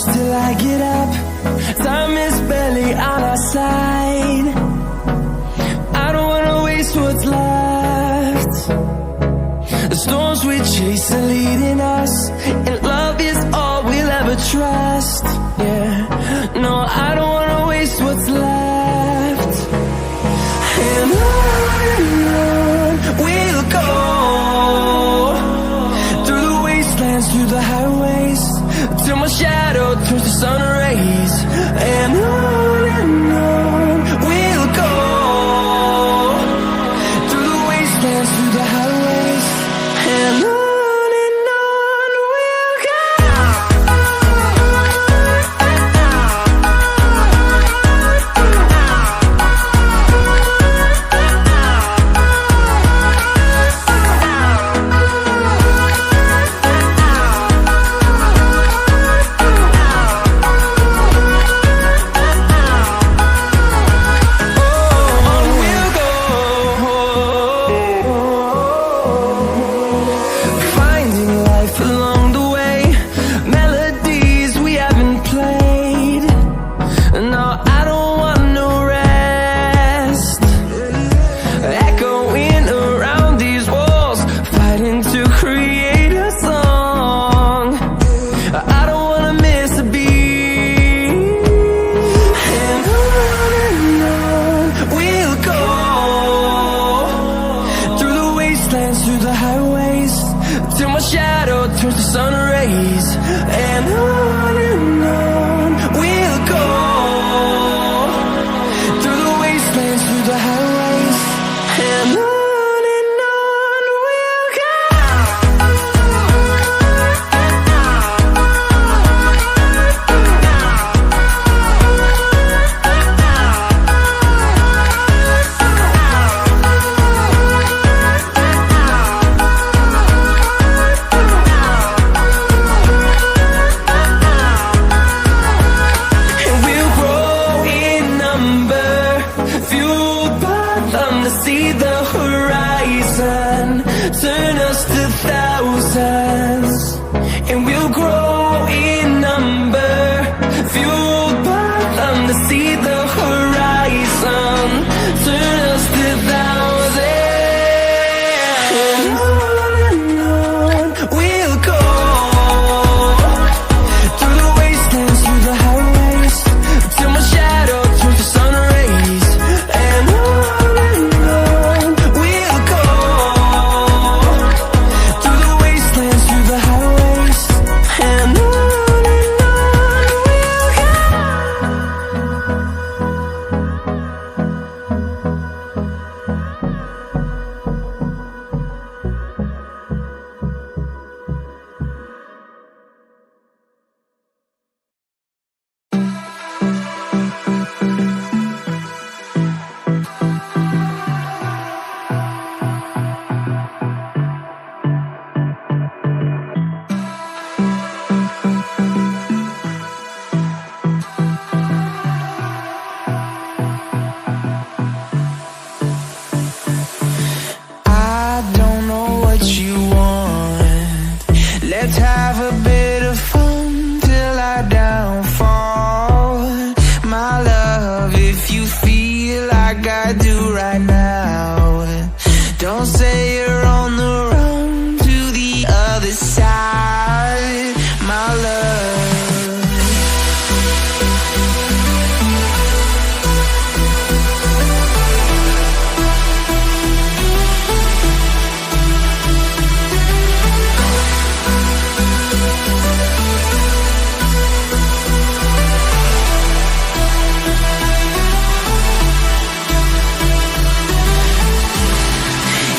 close till I get up. Time is barely on our side. I don't wanna waste what's left. The storms we chase are leading us, and love is all we'll ever trust. Yeah, no, I don't wanna waste what's left. And on we'll go, through the wastelands, through the highways, till my shadow turns to sun rays. And on we'll go, through the wastelands, through the highways, and on we'll go.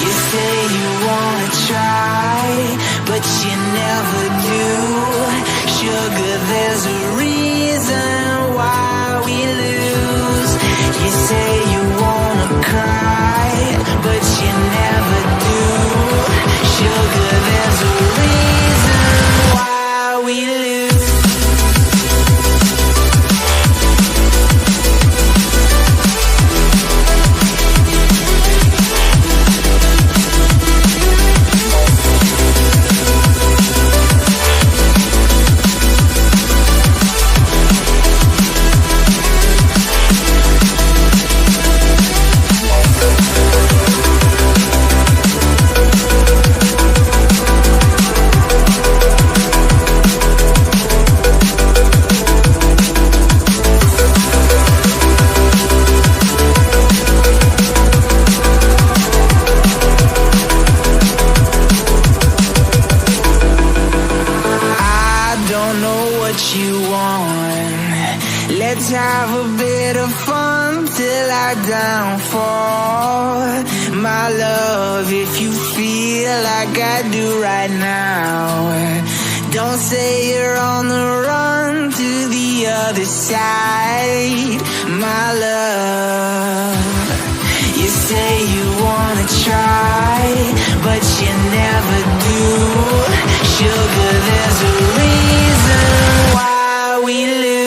You say bit of fun till our downfall. My love, if you feel like I do right now, don't say you're on the run to the other side. My love, you say you wanna try, but you never do. Sugar, there's a reason why we lose.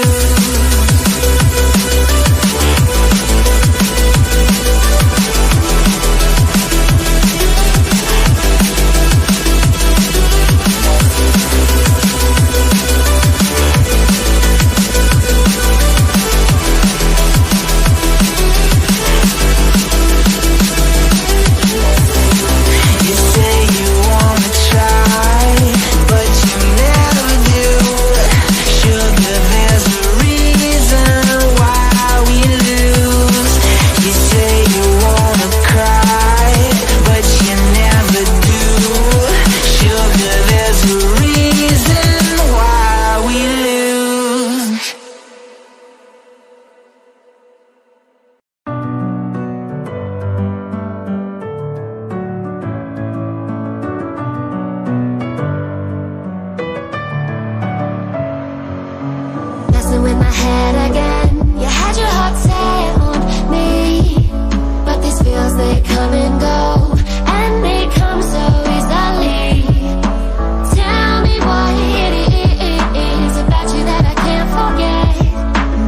With my head again, you had your heart set on me, but these feels, they come and go, and they come so easily. Tell me what it is about you that I can't forget,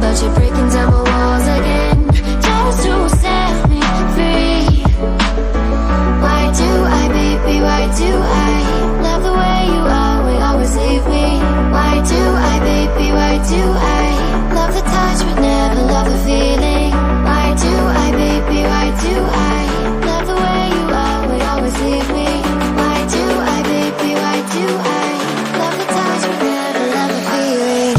but you're breaking down my walls again, just to set me free. Why do I, baby, why do I love the way you always leave me? Why do I, baby, why do I love the touch but never love the feeling? Why do I, baby, why do I love the way you always leave me? Why do I, baby, why do I love the touch but never love the feeling?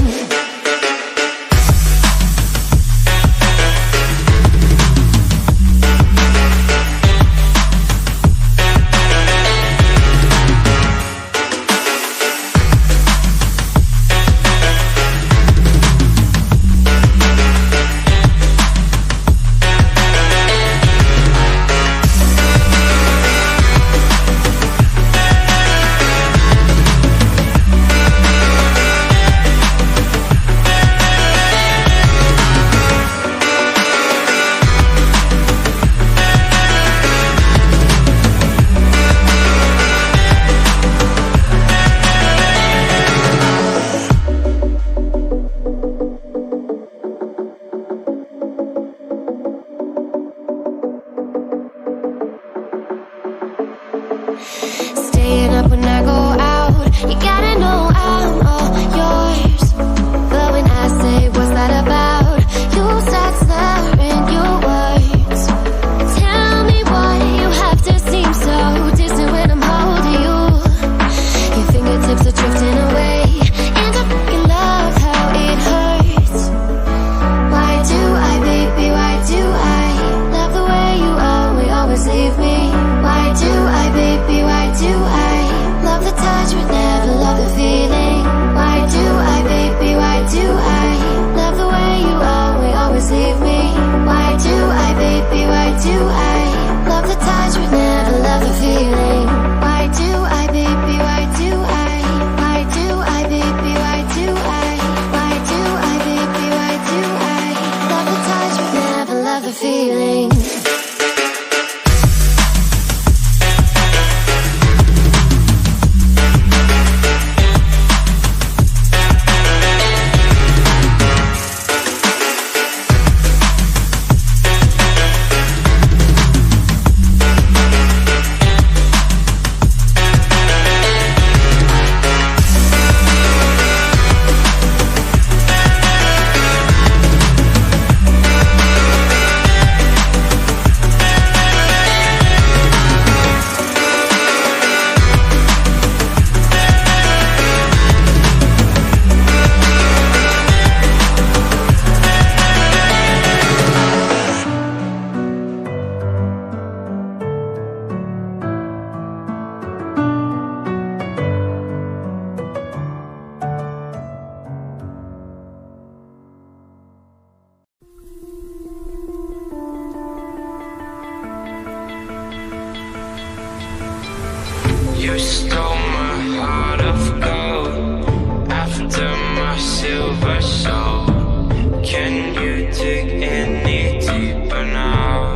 Staying up when I go out, you gotta know I'm all yours. But when I say what's that about, you start slurring your words. Tell me why you have to seem so distant when I'm holding you. Your fingertips are drifting away into fucking love, how it hurts. Why do I, baby, why do I love the way you always leave me? Why do I, baby, why do I love the touch but never love the feeling? Why do I, baby, why do I love the way you always leave me? Why do I, baby, why do I love the touch but never love the feeling? Why do I, baby, why do I? Why do I, baby, why do I? Why do I, baby, why do I love the touch but never love the feeling? stole my heart of gold after my silver soul. Can you dig any deeper now?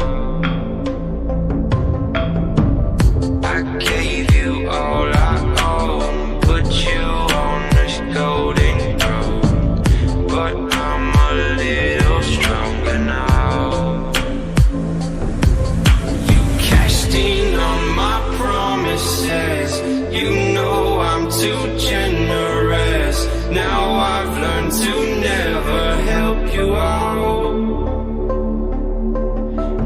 I gave you all I own, put you on this golden throne, but I'm a little stronger now. You cashed in on my promises, you know I'm too generous. Now I've learned to never help you out,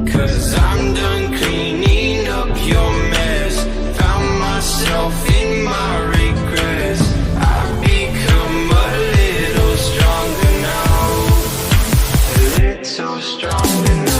'cause I'm done cleaning up your mess. Found myself in my regrets. I've become a little stronger now, a little stronger now.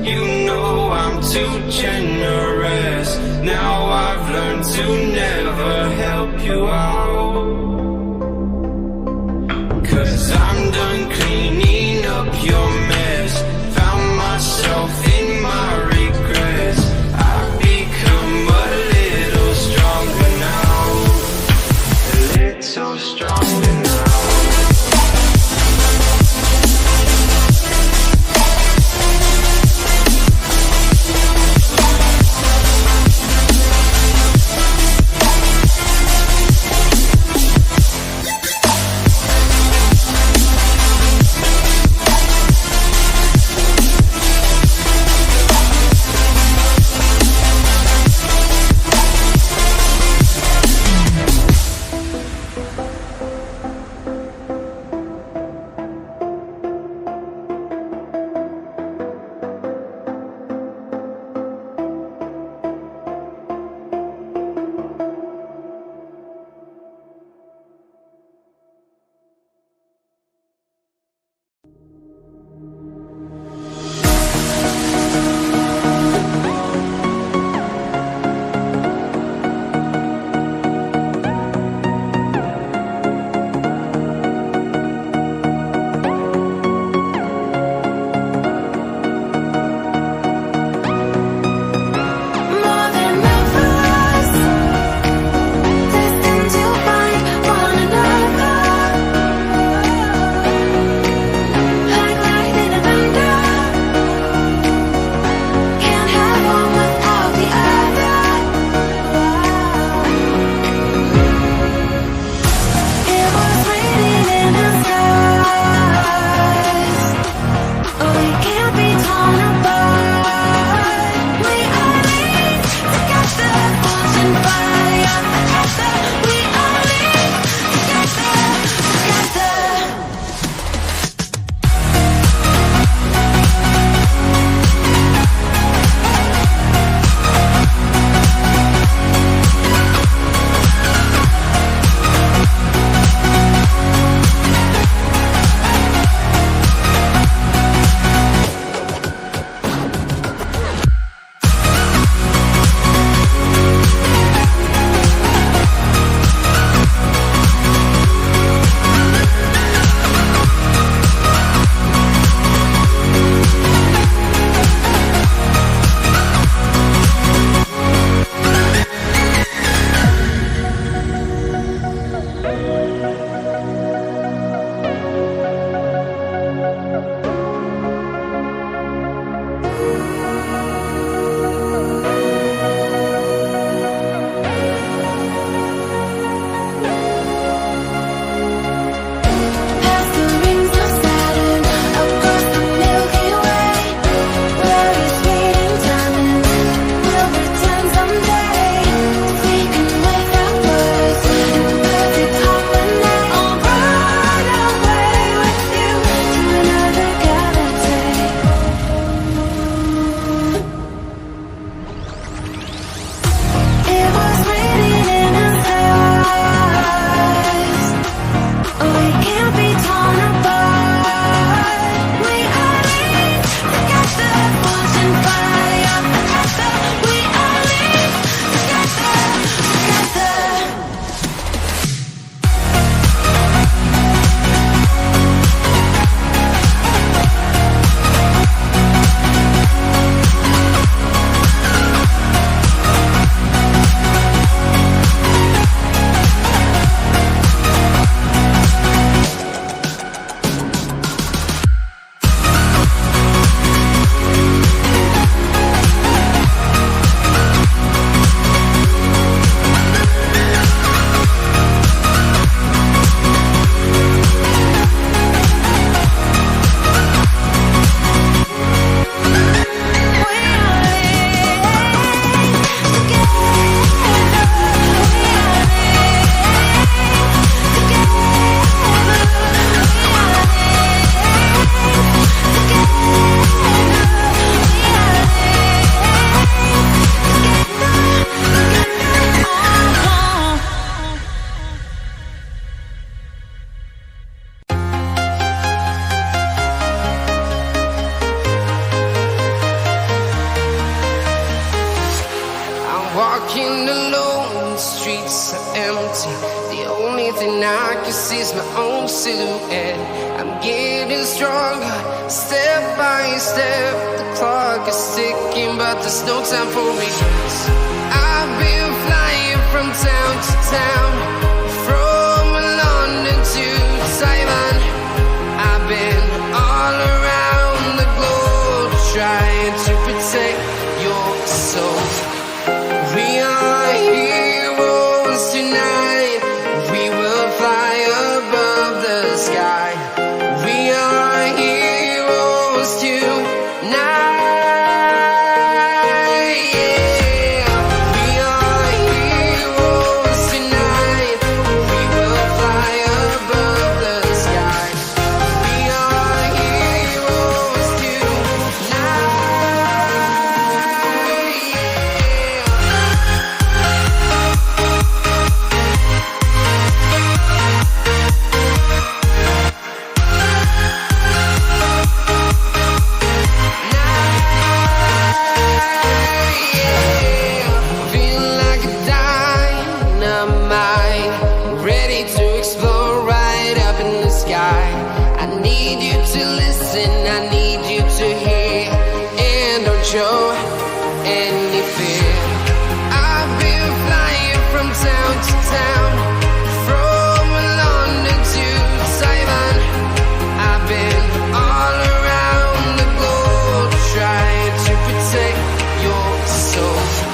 You know I'm too generous. Now I've learned to never help you out, 'cause I'm done cleaning up your mess. Found myself in my regrets. I've become a little stronger now, a little stronger now. thing I can see is my own silhouette. I'm getting stronger, step by step. The clock is ticking, but there's no time for me. I've been flying from town to town, from London to Taiwan. I've been all around the globe, trying to protect your soul. We are heroes tonight. We will fly above the sky. We are heroes tonight. Yeah. We are heroes tonight. We will fly above the sky. We are heroes tonight. Feel like a dynamite.